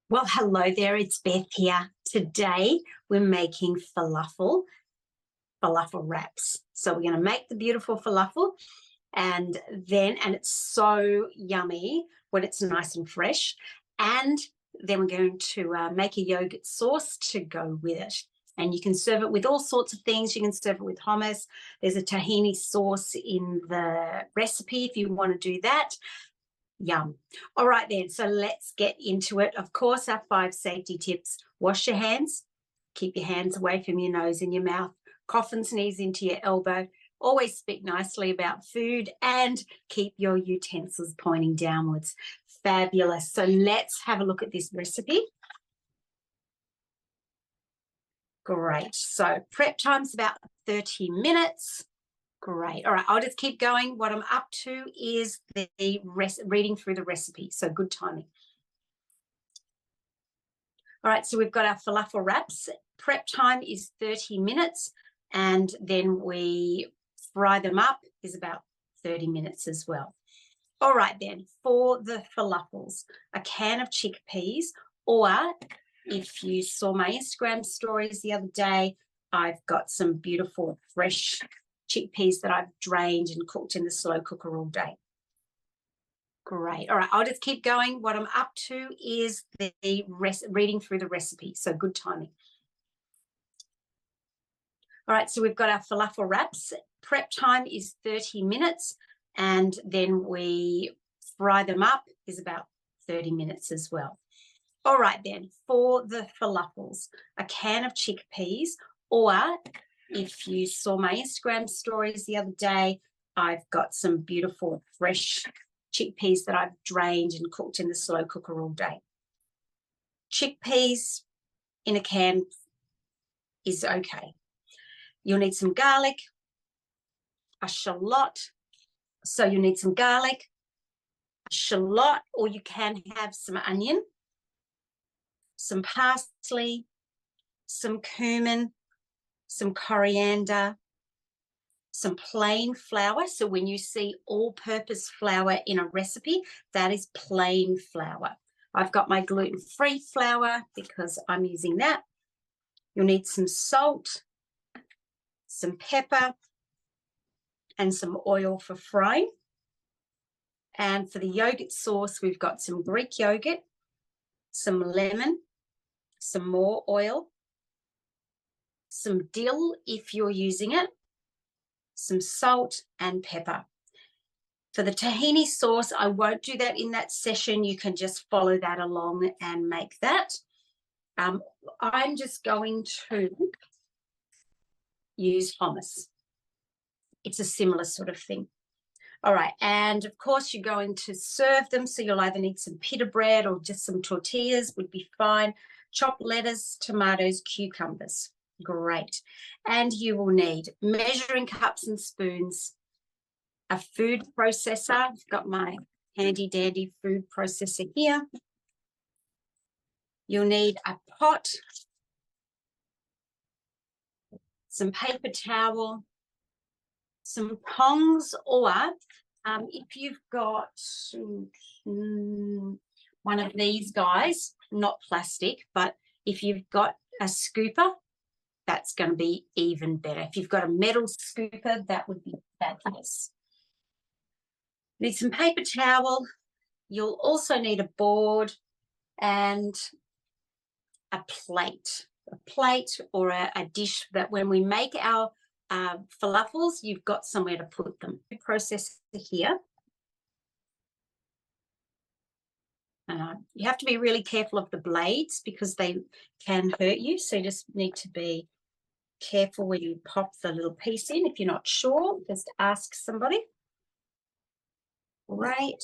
Well, hello there, it's Beth here. Today we're making falafel wraps. So we're going to make the beautiful falafel and it's so yummy when it's nice and fresh. And then we're going to make a yogurt sauce to go with it. And you can serve it with all sorts of things. You can serve it with hummus. There's a tahini sauce in the recipe if you want to do that. Yum. All right then, so let's get into it. Of course, our 5 safety tips. Wash your hands. Keep your hands away from your nose and your mouth. Cough and sneeze into your elbow. Always speak nicely about food and keep your utensils pointing downwards. Fabulous. So let's have a look at this recipe. Great. So prep time's about 30 minutes. Great. All right, I'll just keep going. What I'm up to is the reading through the recipe, so good timing. All right, so we've got our falafel wraps. Prep time is 30 minutes, and then we fry them up is about 30 minutes as well. All right then, for the falafels, a can of chickpeas, or if you saw my Instagram stories the other day, I've got some beautiful fresh chickpeas that I've drained and cooked in the slow cooker all day. Great. All right, I'll just keep going. What I'm up to is the reading through the recipe, so good timing. All right, so we've got our falafel wraps. Prep time is 30 minutes, and then we fry them up is about 30 minutes as well. All right then, for the falafels, a can of chickpeas, or if you saw my Instagram stories the other day, I've got some beautiful fresh chickpeas that I've drained and cooked in the slow cooker all day. Chickpeas in a can is okay. You'll need some garlic, a shallot. So you need some garlic, a shallot, or you can have some onion, some parsley, some cumin, some coriander, some plain flour. So when you see all-purpose flour in a recipe, that is plain flour. I've got my gluten-free flour because I'm using that. You'll need some salt, some pepper, and some oil for frying. And for the yogurt sauce, we've got some Greek yogurt, some lemon, some more oil, some dill if you're using it, some salt and pepper. For the tahini sauce, I won't do that in that session. You can just follow that along and make that. I'm just going to use hummus. It's a similar sort of thing. All right, and of course you're going to serve them, so you'll either need some pita bread or just some tortillas would be fine. Chopped lettuce, tomatoes, cucumbers. Great. And you will need measuring cups and spoons, a food processor. I've got my handy dandy food processor here. You'll need a pot, some paper towel, some tongs, or if you've got one of these guys, not plastic, but if you've got a scooper, that's going to be even better. If you've got a metal scooper, that would be fabulous. Need some paper towel. You'll also need a board and a plate or a dish that when we make our falafels, you've got somewhere to put them. Processor here. You have to be really careful of the blades because they can hurt you. So you just need to be careful when you pop the little piece in. If you're not sure, just ask somebody. Right.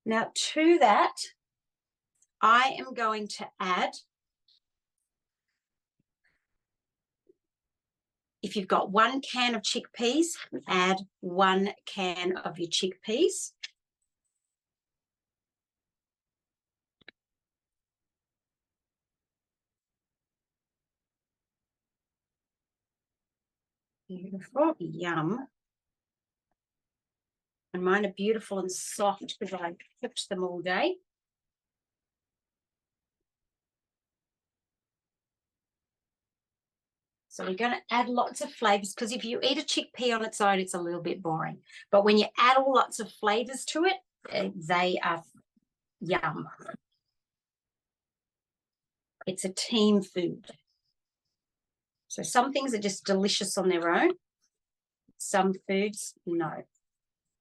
Now to that, I am going to add, if you've got 1 can of chickpeas, add 1 can of your chickpeas. Beautiful, yum. And mine are beautiful and soft because I cooked them all day. So we're going to add lots of flavors, because if you eat a chickpea on its own, it's a little bit boring. But when you add all lots of flavors to it, they are yum. It's a team food. So some things are just delicious on their own. Some foods, no.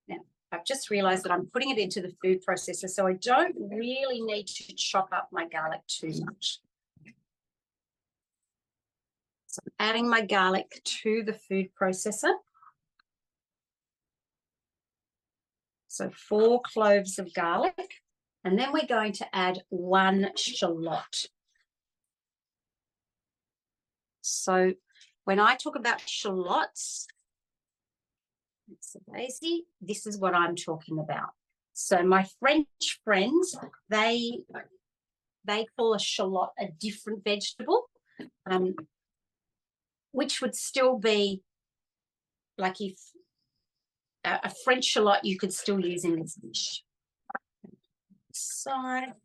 Now, I've just realized that I'm putting it into the food processor, so I don't really need to chop up my garlic too much. So I'm adding my garlic to the food processor. So 4 cloves of garlic. And then we're going to add 1 shallot. So when I talk about shallots, it's a daisy, this is what I'm talking about. So my French friends, they call a shallot a different vegetable, which would still be like if a French shallot you could still use in this dish. So I'm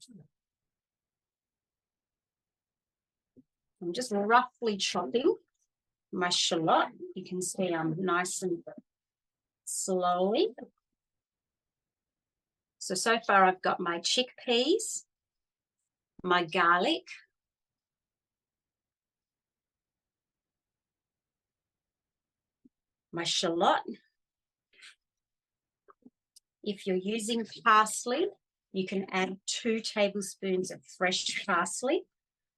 just roughly chopping my shallot. You can see I'm nice and slowly. So far I've got my chickpeas, my garlic, my shallot. If you're using parsley, you can add 2 tablespoons of fresh parsley.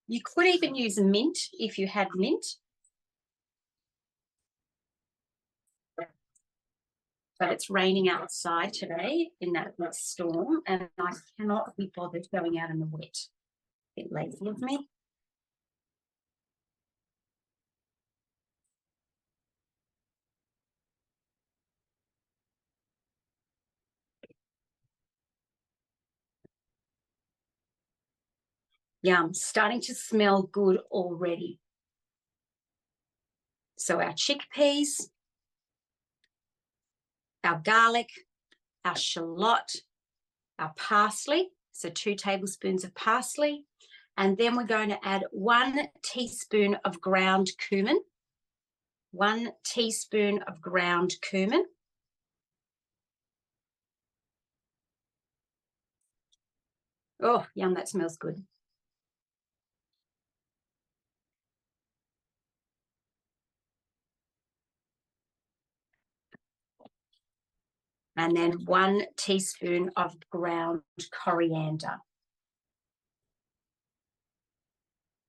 You could even use mint if you had mint. But it's raining outside today in that storm, and I cannot be bothered going out in the wet. A bit lazy of me. Yum, starting to smell good already. So our chickpeas, our garlic, our shallot, our parsley, so 2 tablespoons of parsley, and then we're going to add 1 teaspoon of ground cumin. 1 teaspoon of ground cumin. Oh, yum, that smells good. And then 1 teaspoon of ground coriander.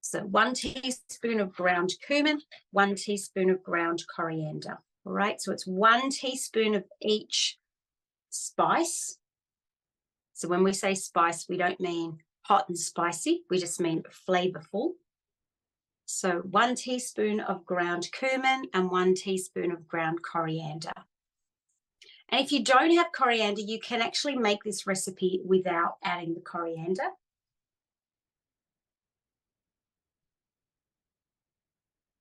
So 1 teaspoon of ground cumin, 1 teaspoon of ground coriander. All right, so it's 1 teaspoon of each spice. So when we say spice, we don't mean hot and spicy. We just mean flavorful. So 1 teaspoon of ground cumin and 1 teaspoon of ground coriander. And if you don't have coriander, you can actually make this recipe without adding the coriander.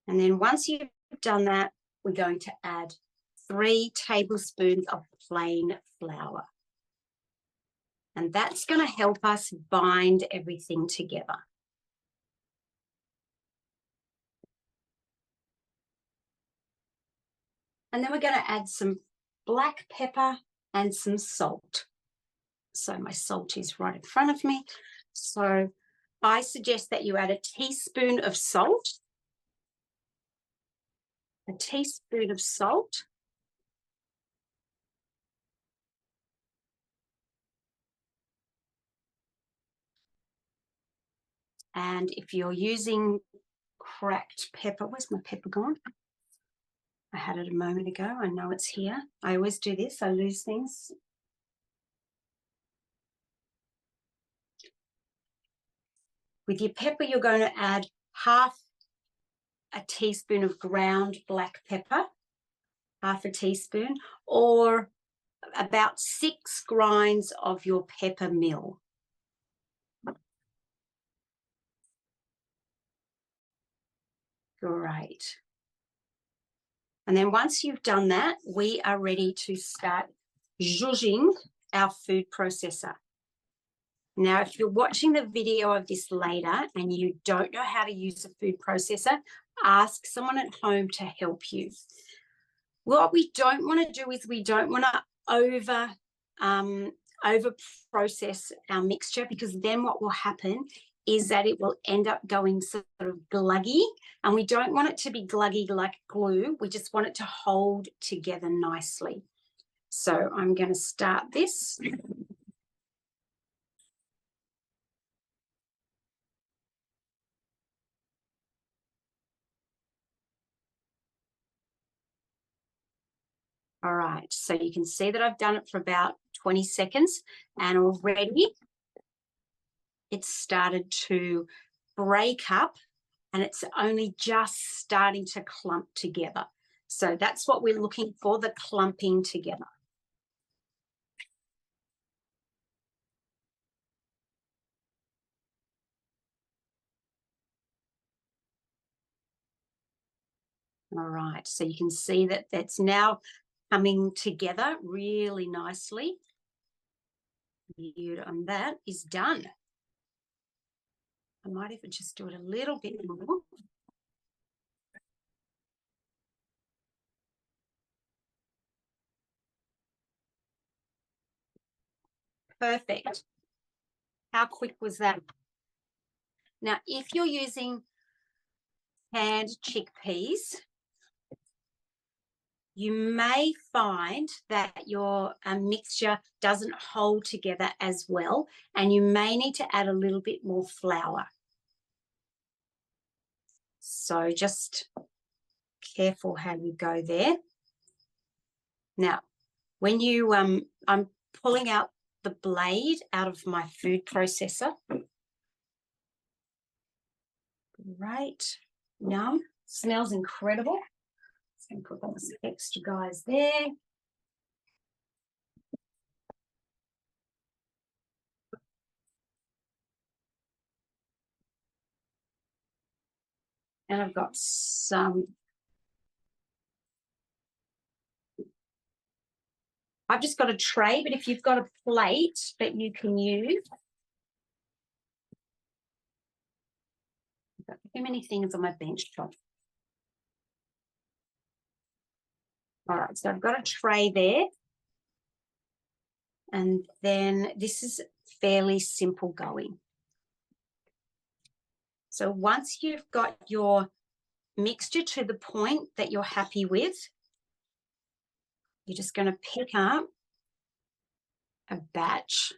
And then once you've done that, we're going to add 3 tablespoons of plain flour. And that's going to help us bind everything together. And then we're going to add some black pepper and some salt. So my salt is right in front of me. So I suggest that you add a teaspoon of salt. A teaspoon of salt. And if you're using cracked pepper, where's my pepper gone? I had it a moment ago. I know it's here. I always do this. I lose things. With your pepper, you're going to add half a teaspoon of ground black pepper, half a teaspoon, or about 6 grinds of your pepper mill. Great. And then once you've done that, we are ready to start zhuzhing our food processor. Now, if you're watching the video of this later and you don't know how to use a food processor, ask someone at home to help you. What we don't want to do is we don't want to over process our mixture, because then what will happen is that it will end up going sort of gluggy, and we don't want it to be gluggy like glue. We just want it to hold together nicely. So I'm going to start this. All right, so you can see that I've done it for about 20 seconds, and already it's started to break up, and it's only just starting to clump together. So that's what we're looking for, the clumping together. All right, so you can see that that's now coming together really nicely. And that is done. I might even just do it a little bit more. Perfect. How quick was that? Now, if you're using canned chickpeas, you may find that your mixture doesn't hold together as well, and you may need to add a little bit more flour. So just careful how you go there. Now, when you, I'm pulling out the blade out of my food processor. Great. Yum. Smells incredible. Just going to put those extra guys there. And I've got some. I've just got a tray, but if you've got a plate that you can use. I've got too many things on my bench top. All right, so I've got a tray there. And then this is fairly simple going. So once you've got your mixture to the point that you're happy with, you're just going to pick up a batch.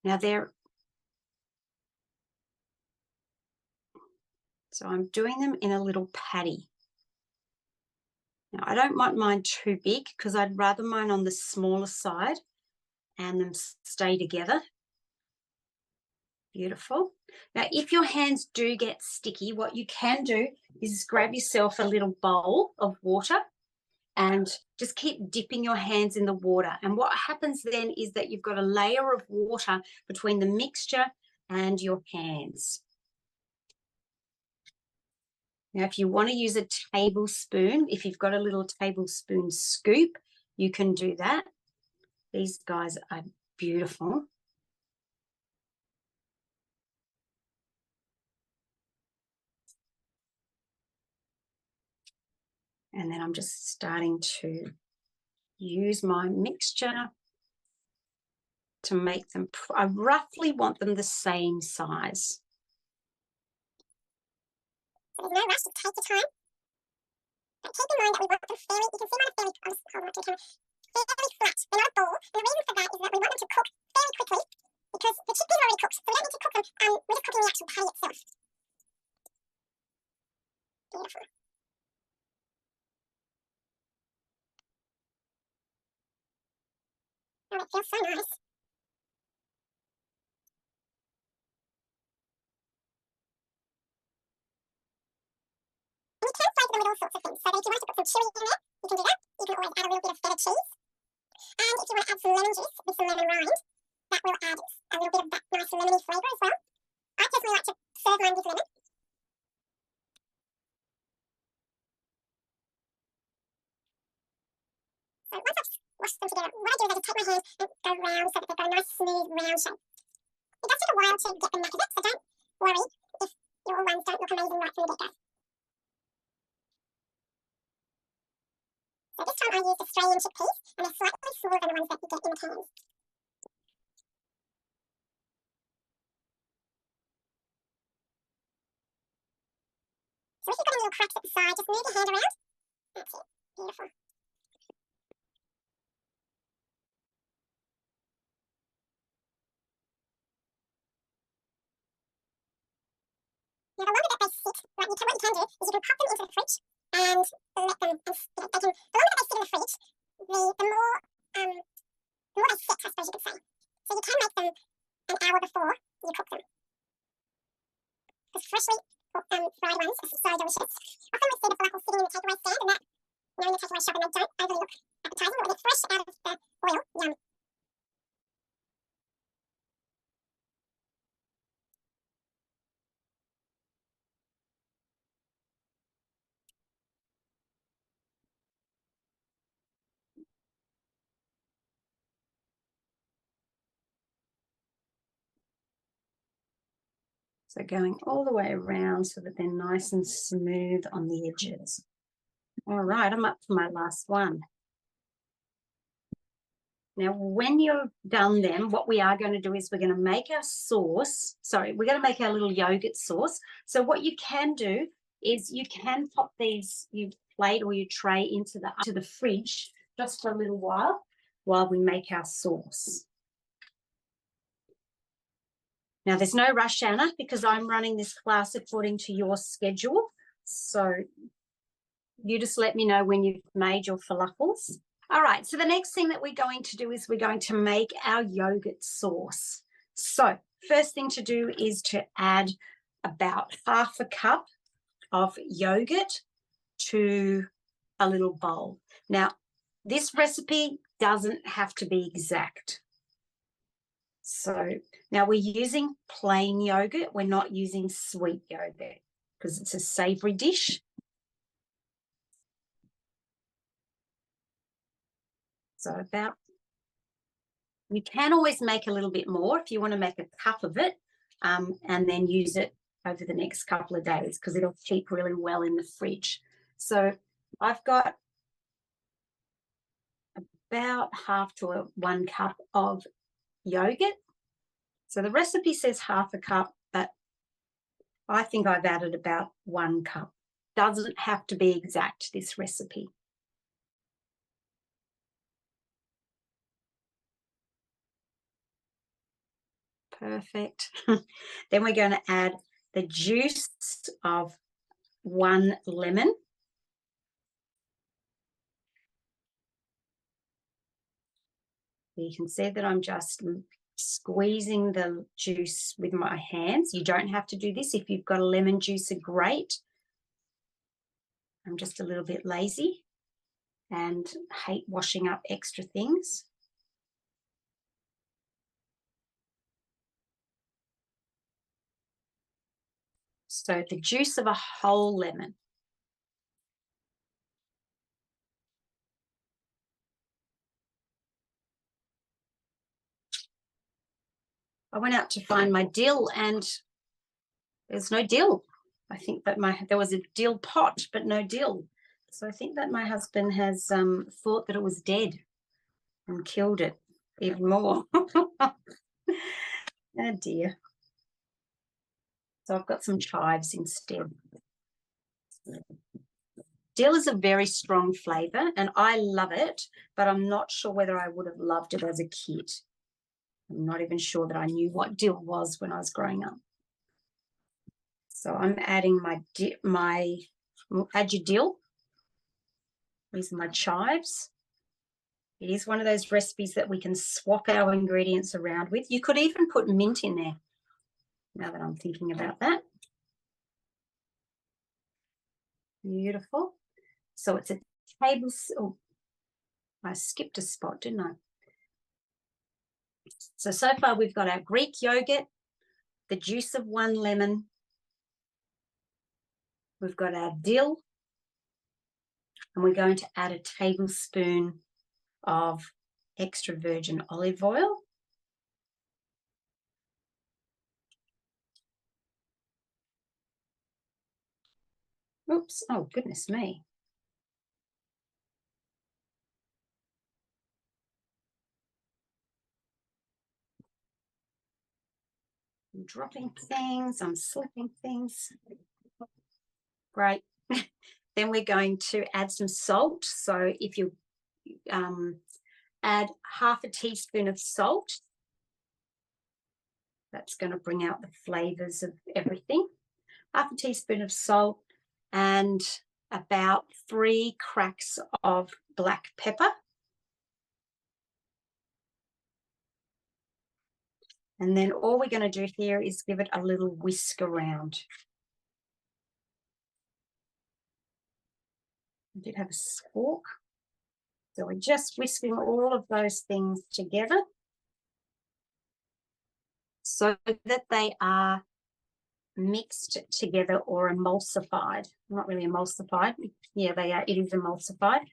Now so I'm doing them in a little patty. Now I don't want mine too big, because I'd rather mine on the smaller side and them stay together. Beautiful. Now, if your hands do get sticky, what you can do is grab yourself a little bowl of water and just keep dipping your hands in the water. And what happens then is that you've got a layer of water between the mixture and your hands. Now, if you want to use a tablespoon, if you've got a little tablespoon scoop, you can do that. These guys are beautiful. And then I'm just starting to use my mixture to make them, I roughly want them the same size. So there's no rush, to take your time. But keep in mind that we want them fairly, you can see mine are fairly, I'll just hold on to the camera, fairly flat. They're not a ball. And the reason for that is that we want them to cook fairly quickly, because the chickpeas are already cooked, so we don't need to cook them. We're just cooking the actual patty itself. Beautiful. Oh, it feels so nice. And you can flavour them with all sorts of things. So that if you want to put some chili in there, you can do that. You can always add a little bit of feta cheese. And if you want to add some lemon juice with some lemon rind, that will add a little bit of that nice lemony flavour as well. I personally like to serve mine with lemon. So once I've washed them together, what I do is I just take my hand and go round so that they've got a nice smooth round shape. It does take a while to get the knack of it, so don't worry if your ones don't look amazing right from the get-go. So if you've got any little cracks at the side, just move your hand around. That's it. Beautiful. Now, the longer that they sit, what you can do is you can pop them into the fridge and let them, the longer that they sit in the fridge, the more they sit, I suppose you could say. So you can make them an hour before you cook them. Because freshly fried ones are so delicious. Often we see the falafel sitting in the takeaway stand, and that, in the takeaway shop, and they don't overly look appetizing, but when they're fresh out of the oil, yum. So going all the way around so that they're nice and smooth on the edges. All right, I'm up for my last one. Now, when you've done them, what we are going to do is we're going to make our sauce. Sorry, we're going to make our little yogurt sauce. So what you can do is you can pop these, your plate or your tray into the fridge just for a little while we make our sauce. Now, there's no rush, Anna, because I'm running this class according to your schedule. So you just let me know when you've made your falafels. All right, so the next thing that we're going to do is we're going to make our yogurt sauce. So first thing to do is to add about half a cup of yogurt to a little bowl. Now, this recipe doesn't have to be exact. So now we're using plain yogurt. We're not using sweet yogurt because it's a savory dish. So about, you can always make a little bit more if you want to make a cup of it and then use it over the next couple of days because it'll keep really well in the fridge. So I've got about half to 1 cup of yogurt. So the recipe says half a cup, but I think I've added about 1 cup. Doesn't have to be exact, this recipe. Perfect. Then we're going to add the juice of 1 lemon. You can see that I'm just squeezing the juice with my hands. You don't have to do this. If you've got a lemon juicer, great. I'm just a little bit lazy and hate washing up extra things. So the juice of a whole lemon. I went out to find my dill and there's no dill. I think that there was a dill pot, but no dill. So I think that my husband has thought that it was dead and killed it even more. Oh dear. So I've got some chives instead. Dill is a very strong flavour and I love it, but I'm not sure whether I would have loved it as a kid. I'm not even sure that I knew what dill was when I was growing up. So I'm adding add your dill. These are my chives. It is one of those recipes that we can swap our ingredients around with. You could even put mint in there, now that I'm thinking about that. Beautiful. So it's a tablespoon. Oh, I skipped a spot, didn't I? So far we've got our Greek yogurt, the juice of 1 lemon. We've got our dill. And we're going to add a tablespoon of extra virgin olive oil. Oops, oh goodness me. I'm dropping things, I'm slipping things. Great. Then we're going to add some salt. So if you add half a teaspoon of salt, that's going to bring out the flavors of everything. Half a teaspoon of salt and about 3 cracks of black pepper. And then all we're going to do here is give it a little whisk around. I did have a fork. So we're just whisking all of those things together so that they are mixed together or emulsified. Not really emulsified. Yeah, they are. It is emulsified.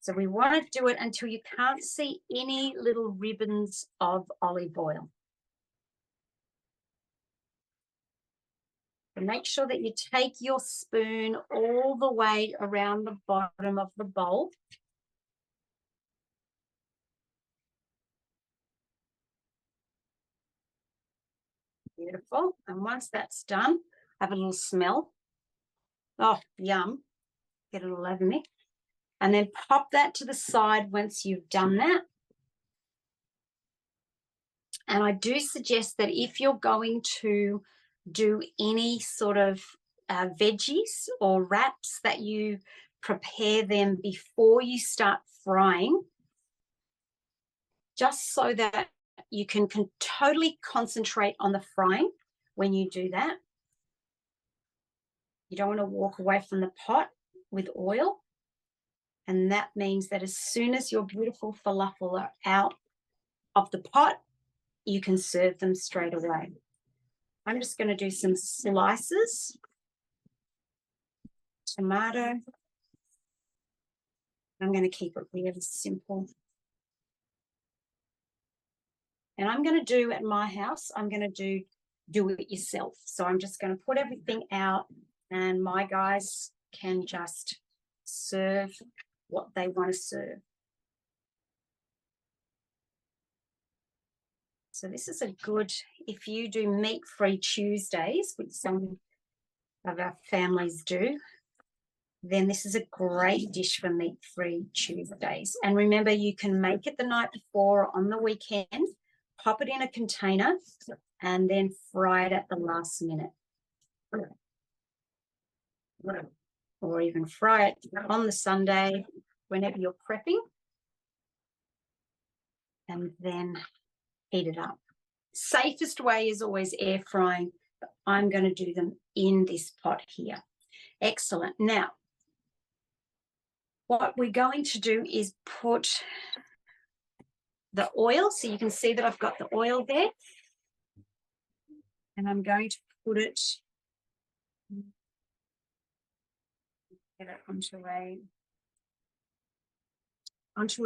So we want to do it until you can't see any little ribbons of olive oil. And make sure that you take your spoon all the way around the bottom of the bowl. Beautiful. And once that's done, have a little smell. Oh, yum. Get it all over me. And then pop that to the side once you've done that. And I do suggest that if you're going to do any sort of veggies or wraps, that you prepare them before you start frying, just so that you can totally concentrate on the frying when you do that. You don't want to walk away from the pot with oil. And that means that as soon as your beautiful falafel are out of the pot, you can serve them straight away. I'm just going to do some slices. Tomato. I'm going to keep it really simple. And I'm going to do at my house, I'm going to do it yourself. So I'm just going to put everything out and my guys can just serve what they want to serve. So this is a good, if you do meat-free Tuesdays, which some of our families do, then this is a great dish for meat-free Tuesdays. And remember, you can make it the night before on the weekend, pop it in a container, and then fry it at the last minute. Or even fry it on the Sunday whenever you're prepping, and then heat it up. Safest way is always air frying, but I'm going to do them in this pot here. Excellent. Now, what we're going to do is put the oil. So you can see that I've got the oil there. And I'm going to put it, get it onto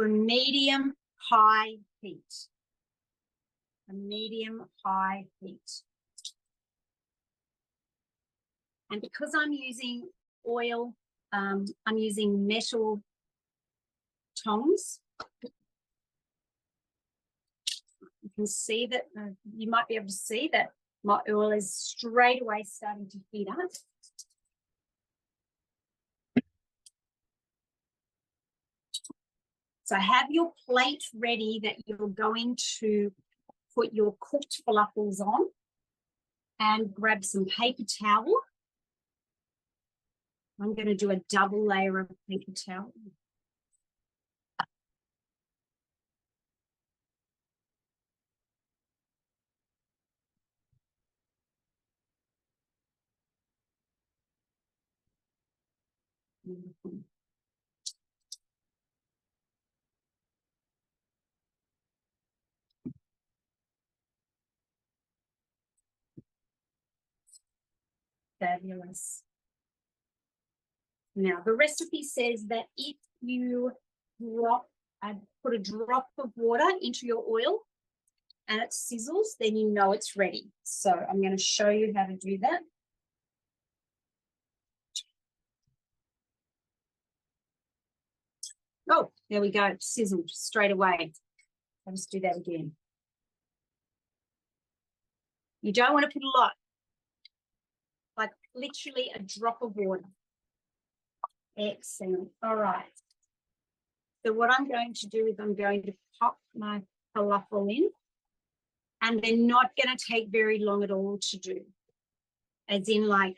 a medium-high heat. A medium-high heat. And because I'm using oil, I'm using metal tongs. You can see that, you might be able to see that my oil is straight away starting to heat up. So have your plate ready that you're going to put your cooked falafels on, and grab some paper towel. I'm going to do a double layer of paper towel. Fabulous. Now, the recipe says that if you put a drop of water into your oil and it sizzles, then you know it's ready. So I'm going to show you how to do that. Oh, there we go. Sizzled straight away. I'll just do that again. You don't want to put a lot. literally a drop of water. Excellent. All right. So what I'm going to do is I'm going to pop my falafel in, and they're not going to take very long at all to do, as in like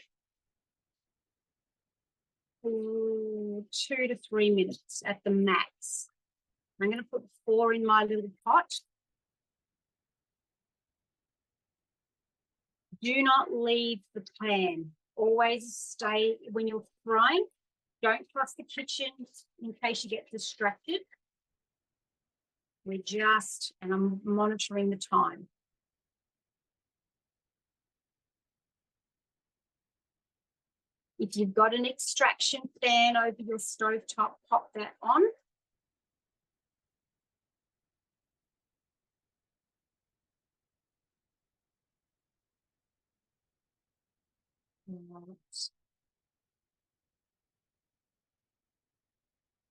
2 to 3 minutes at the max. I'm going to put 4 in my little pot. Do not leave the pan. Always stay when you're frying. Don't trust the kitchen in case you get distracted. And I'm monitoring the time. If you've got an extraction fan over your stovetop, pop that on.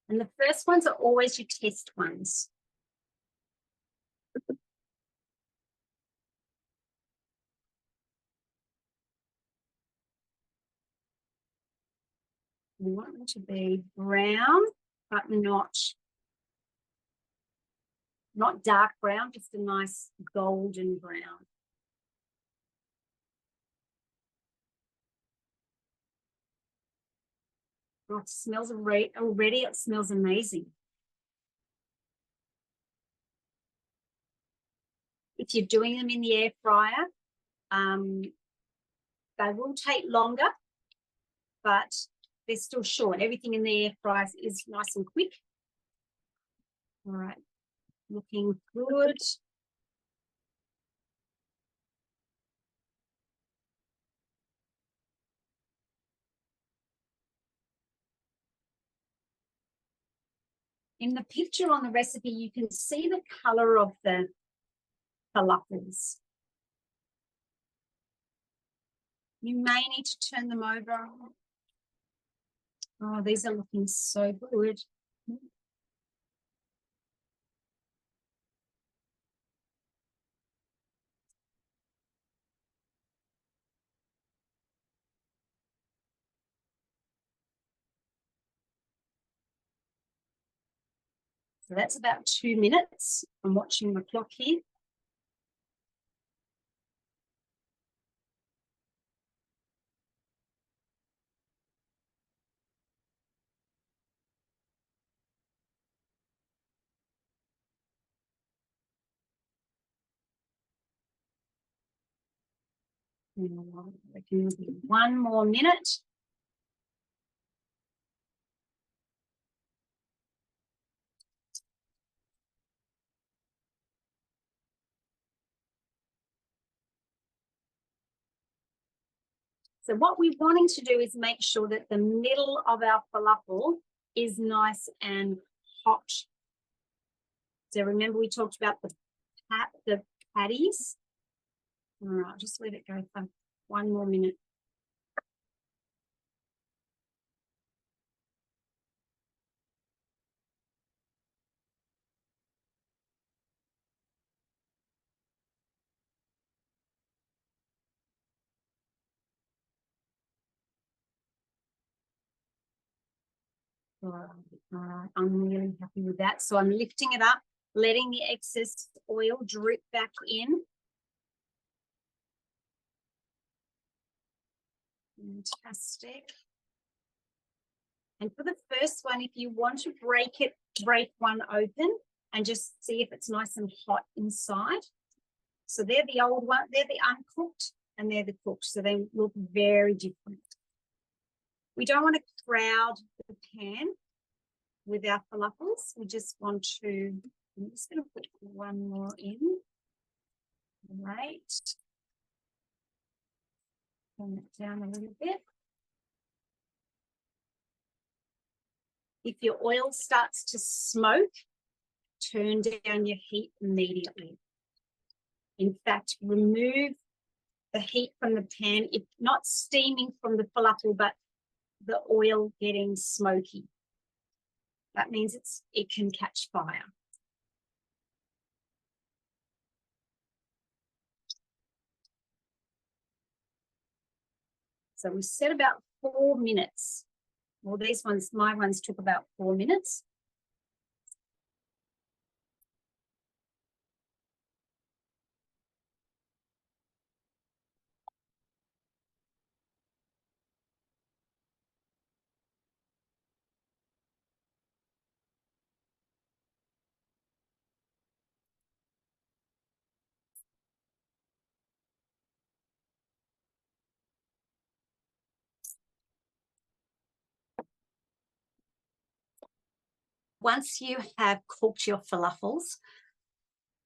And the first ones are always your test ones. We want them to be brown, but not dark brown, just a nice golden brown. Oh, it smells already, it smells amazing. If you're doing them in the air fryer, they will take longer, but they're still short. Everything in the air fryer is nice and quick. All right, looking good. In the picture on the recipe, you can see the color of the falafels. You may need to turn them over. Oh, these are looking so good. So that's about 2 minutes. I'm watching my clock here. I can do 1 more minute. So what we're wanting to do is make sure that the middle of our falafel is nice and hot. So remember we talked about the patties. All right, just let it go for 1 more minute. All right, I'm really happy with that. So I'm lifting it up, letting the excess oil drip back in. Fantastic. And for the first one, if you want to break one open and just see if it's nice and hot inside. So they're the old one, they're the uncooked and they're the cooked. So they look very different. We don't want to crowd the pan with our falafels. We just want to, I'm just going to put 1 more in. Right. Turn it down a little bit. If your oil starts to smoke, turn down your heat immediately. In fact, remove the heat from the pan, if not steaming from the falafel, but the oil getting smoky. That means it can catch fire. So we said about 4 minutes. Well, these ones, my ones took about 4 minutes. Once you have cooked your falafels,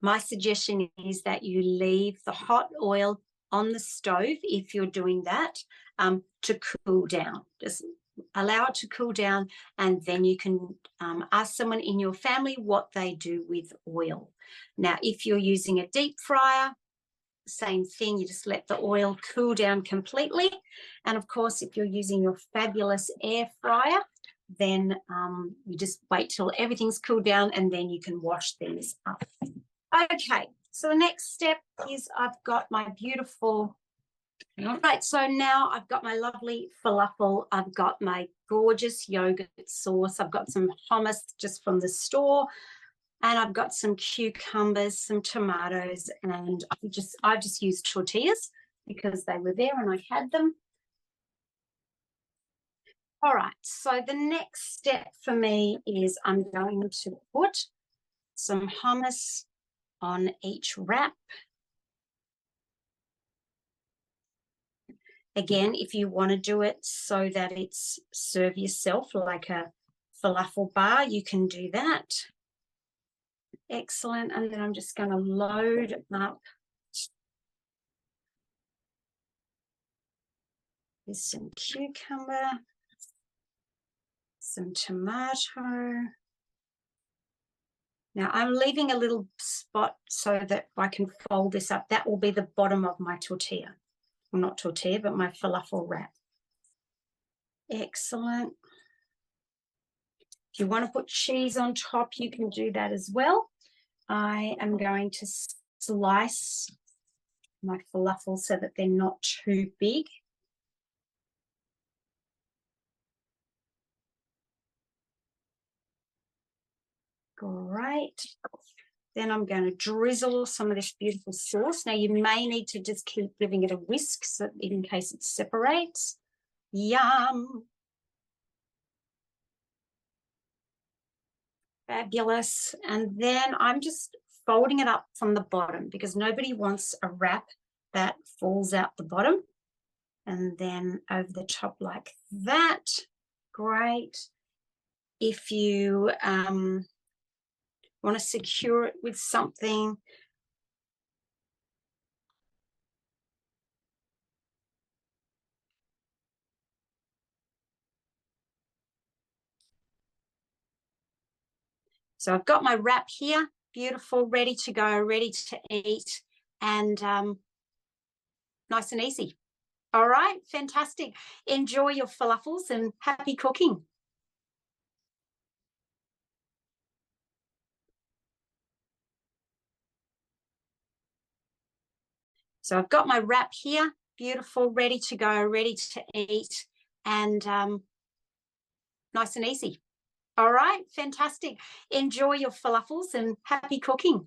my suggestion is that you leave the hot oil on the stove, if you're doing that, to cool down. Just allow it to cool down, and then you can ask someone in your family what they do with oil. Now, if you're using a deep fryer, same thing, you just let the oil cool down completely. And of course, if you're using your fabulous air fryer, then you just wait till everything's cooled down, and then you can wash things up. Okay, so the next step is I've got my beautiful, all right, so now I've got my lovely falafel, I've got my gorgeous yogurt sauce, I've got some hummus just from the store, and I've got some cucumbers, some tomatoes, and I've just used tortillas because they were there and I had them. All right, so the next step for me is I'm going to put some hummus on each wrap. Again, if you want to do it so that it's serve yourself like a falafel bar, you can do that. Excellent. And then I'm just going to load up with some cucumber, some tomato. Now I'm leaving a little spot so that I can fold this up. That will be the bottom of my tortilla. Well, not tortilla, but my falafel wrap. Excellent. If you want to put cheese on top, you can do that as well. I am going to slice my falafel so that they're not too big. Great. Then I'm going to drizzle some of this beautiful sauce. Now you may need to just keep giving it a whisk so in case it separates. Yum. Fabulous. And then I'm just folding it up from the bottom because nobody wants a wrap that falls out the bottom. And then over the top like that. Great. If you want to secure it with something, so I've got my wrap here, beautiful, ready to go, ready to eat, and nice and easy. All right, fantastic. Enjoy your falafels and happy cooking. So I've got my wrap here, beautiful, ready to go, ready to eat, and nice and easy. All right, fantastic. Enjoy your falafels and happy cooking.